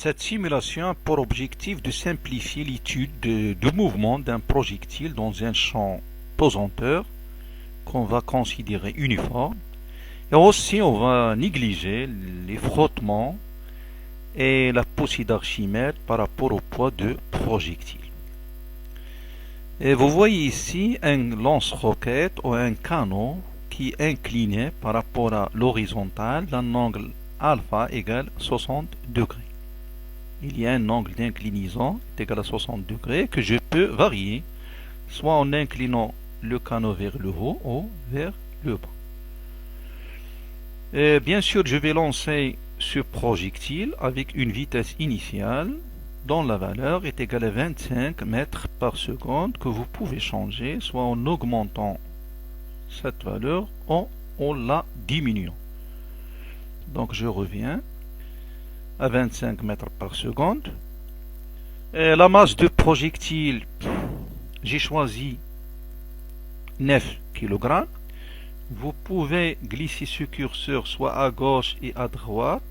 Cette simulation a pour objectif de simplifier l'étude de mouvement d'un projectile dans un champ pesanteur qu'on va considérer uniforme. Et aussi, on va négliger les frottements et la poussée d'Archimède par rapport au poids de projectile. Et vous voyez ici un lance-roquette ou un canon qui est incliné par rapport à l'horizontale d'un angle alpha égale 60 degrés. Il y a un angle d'inclinaison égal à 60 degrés que je peux varier, soit en inclinant le canot vers le haut ou vers le bas. Et bien sûr, je vais lancer ce projectile avec une vitesse initiale dont la valeur est égale à 25 mètres par seconde que vous pouvez changer soit en augmentant cette valeur ou en la diminuant. Donc je reviens à 25 mètres par seconde. Et la masse de projectile, j'ai choisi 9 kg. Vous pouvez glisser ce curseur soit à gauche et à droite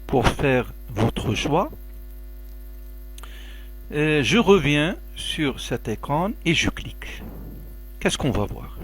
pour faire votre choix. Et je reviens sur cet écran et je clique. Qu'est-ce qu'on va voir?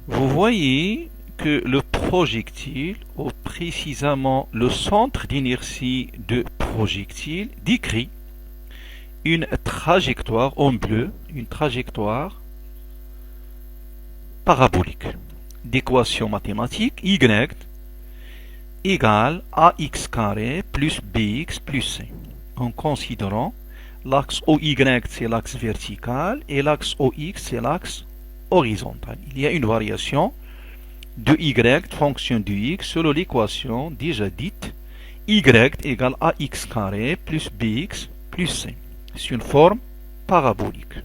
Vous voyez que le projectile, ou précisément le centre d'inertie de projectile, décrit une trajectoire en bleu, une trajectoire parabolique d'équation mathématique y égale ax carré plus bx plus c, en considérant l'axe OY c'est l'axe vertical et l'axe OX c'est l'axe horizontal. Il y a une variation de y, fonction de x, selon l'équation déjà dite, y égale ax carré plus bx plus c. C'est une forme parabolique.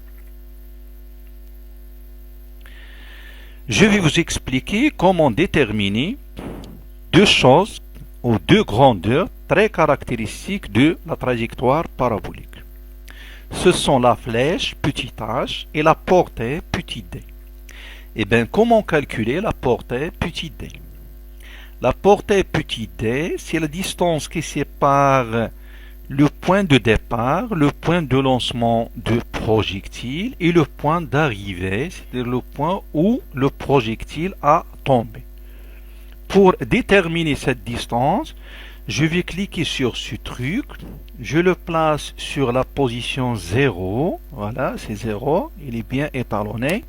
Je vais vous expliquer comment déterminer deux choses ou deux grandeurs très caractéristiques de la trajectoire parabolique. Ce sont la flèche petit h et la portée petit d. Et bien, comment calculer la portée petit d? La portée petit d, c'est la distance qui sépare le point de départ, le point de lancement de projectile et le point d'arrivée, c'est-à-dire le point où le projectile a tombé. Pour déterminer cette distance, je vais cliquer sur ce truc, je le place sur la position 0, voilà, c'est 0, il est bien étalonné.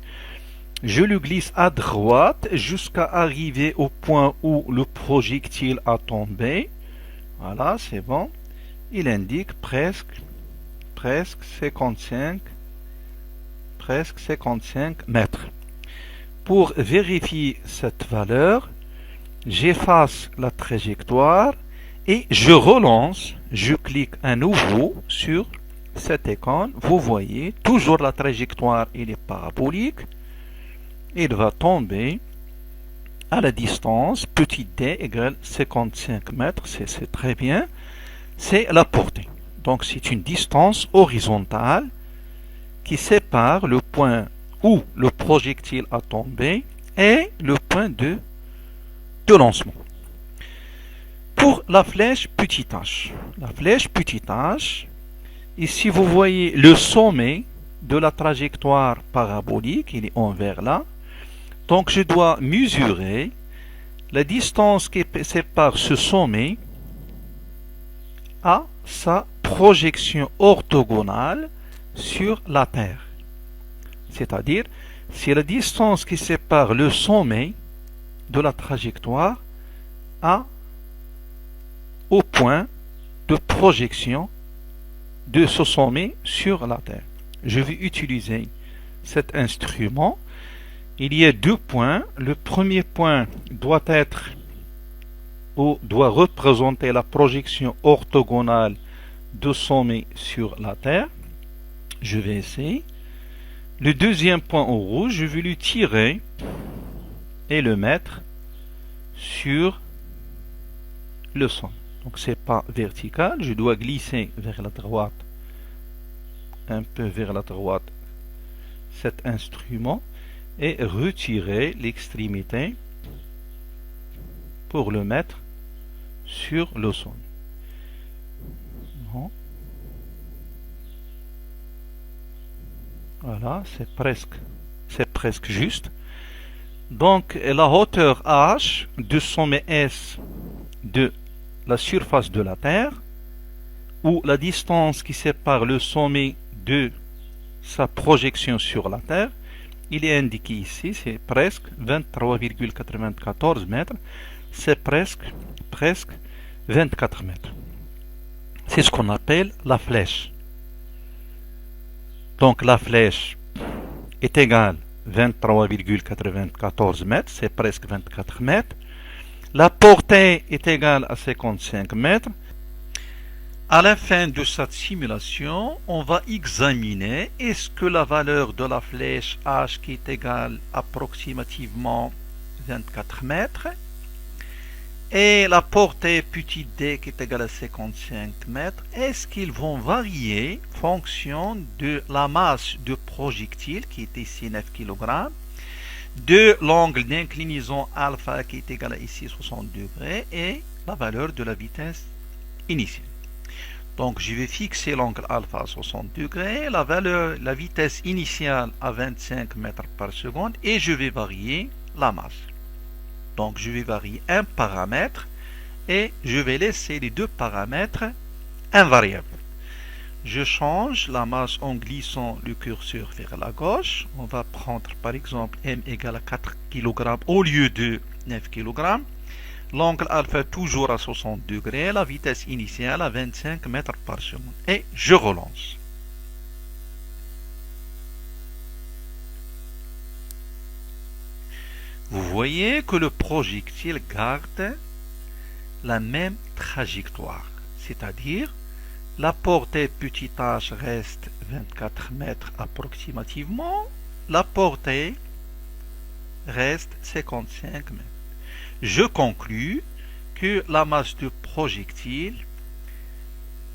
Je le glisse à droite jusqu'à arriver au point où le projectile a tombé. Voilà, c'est bon. Il indique presque 55 mètres. Pour vérifier cette valeur, j'efface la trajectoire et je relance, je clique à nouveau sur cet écran. Vous voyez, toujours la trajectoire elle est parabolique. Il va tomber à la distance petit d égale 55 mètres, c'est très bien. C'est la portée. Donc c'est une distance horizontale qui sépare le point où le projectile a tombé et le point de lancement. Pour la flèche petit h, ici vous voyez le sommet de la trajectoire parabolique, il est envers là. Donc je dois mesurer la distance qui sépare ce sommet à sa projection orthogonale sur la Terre. C'est-à-dire, c'est la distance qui sépare le sommet de la trajectoire au point de projection de ce sommet sur la Terre. Je vais utiliser cet instrument. Il y a deux points. Le premier point doit être ou doit représenter la projection orthogonale de sommet sur la Terre. Je vais essayer. Le deuxième point en rouge, je vais le tirer et le mettre sur le sommet. Donc c'est pas vertical, je dois glisser vers la droite, un peu vers la droite, cet instrument et retirer l'extrémité pour le mettre sur le sommet. Bon. Voilà, c'est presque juste. Donc la hauteur H du sommet S de la surface de la Terre, ou la distance qui sépare le sommet de sa projection sur la Terre, il est indiqué ici, c'est presque 23,94 mètres, c'est presque 24 mètres. C'est ce qu'on appelle la flèche. Donc la flèche est égale 23,94 mètres, c'est presque 24 mètres. La portée est égale à 55 mètres. À la fin de cette simulation, on va examiner est-ce que la valeur de la flèche H qui est égale approximativement 24 mètres et la portée petit d qui est égale à 55 mètres, est-ce qu'ils vont varier en fonction de la masse de projectile qui est ici 9 kg, de l'angle d'inclinaison alpha qui est égal à ici 60 degrés et la valeur de la vitesse initiale. Donc je vais fixer l'angle alpha à 60 degrés, la vitesse initiale à 25 mètres par seconde et je vais varier la masse. Donc je vais varier un paramètre et je vais laisser les deux paramètres invariables. Je change la masse en glissant le curseur vers la gauche. On va prendre par exemple m égale à 4 kg au lieu de 9 kg. L'angle alpha toujours à 60 degrés, la vitesse initiale à 25 mètres par seconde. Et je relance. Vous voyez que le projectile garde la même trajectoire, c'est-à-dire la portée petit h reste 24 mètres approximativement, la portée reste 55 mètres. Je conclus que la masse de projectile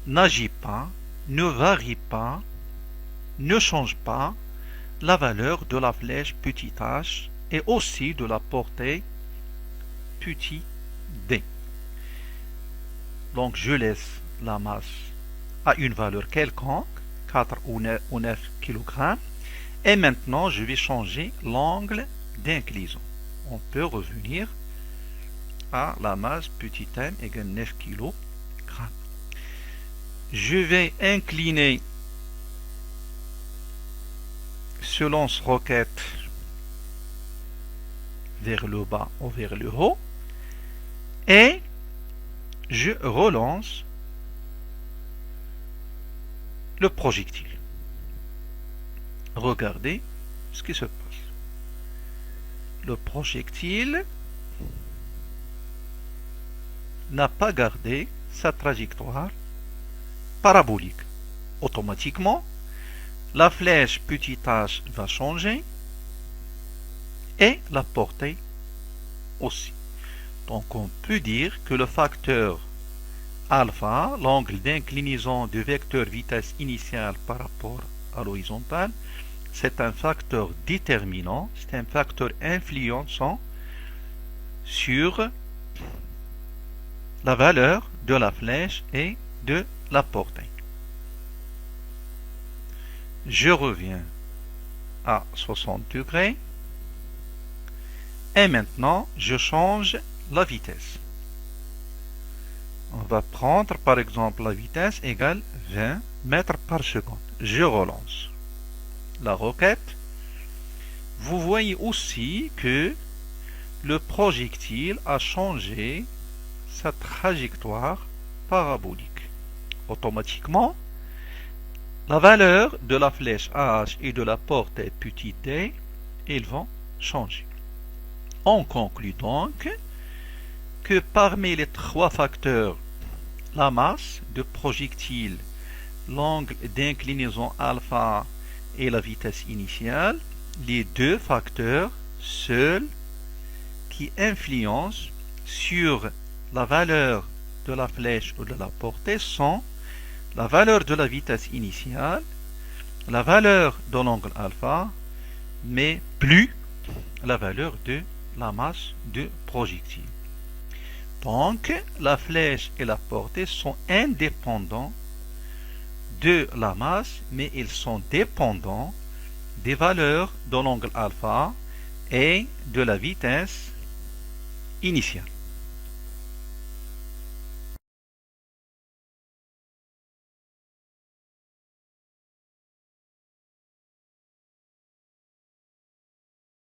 n'agit pas, ne varie pas, ne change pas la valeur de la flèche petit h et aussi de la portée petit d. Donc je laisse la masse à une valeur quelconque, 4 ou 9 kg, et maintenant je vais changer l'angle d'inclinaison. On peut revenir à la masse petit m égale 9 kg. Je vais incliner ce lance-roquette vers le bas ou vers le haut et je relance le projectile. Regardez ce qui se passe. Le projectile n'a pas gardé sa trajectoire parabolique. Automatiquement, la flèche petit h va changer et la portée aussi. Donc on peut dire que le facteur alpha, l'angle d'inclinaison du vecteur vitesse initiale par rapport à l'horizontale, c'est un facteur déterminant, c'est un facteur influençant sur la valeur de la flèche et de la portée. Je reviens à 60 degrés et maintenant je change la vitesse. On va prendre par exemple la vitesse égale 20 mètres par seconde. Je relance la roquette. Vous voyez aussi que le projectile a changé sa trajectoire parabolique. Automatiquement, la valeur de la flèche h et de la portée petit d, ils vont changer. On conclut donc que parmi les trois facteurs, la masse de projectile, l'angle d'inclinaison alpha et la vitesse initiale, les deux facteurs seuls qui influencent sur la valeur de la flèche ou de la portée sont la valeur de la vitesse initiale, la valeur de l'angle alpha, mais plus la valeur de la masse de projectile. Donc, la flèche et la portée sont indépendants de la masse, mais ils sont dépendants des valeurs de l'angle alpha et de la vitesse initiale.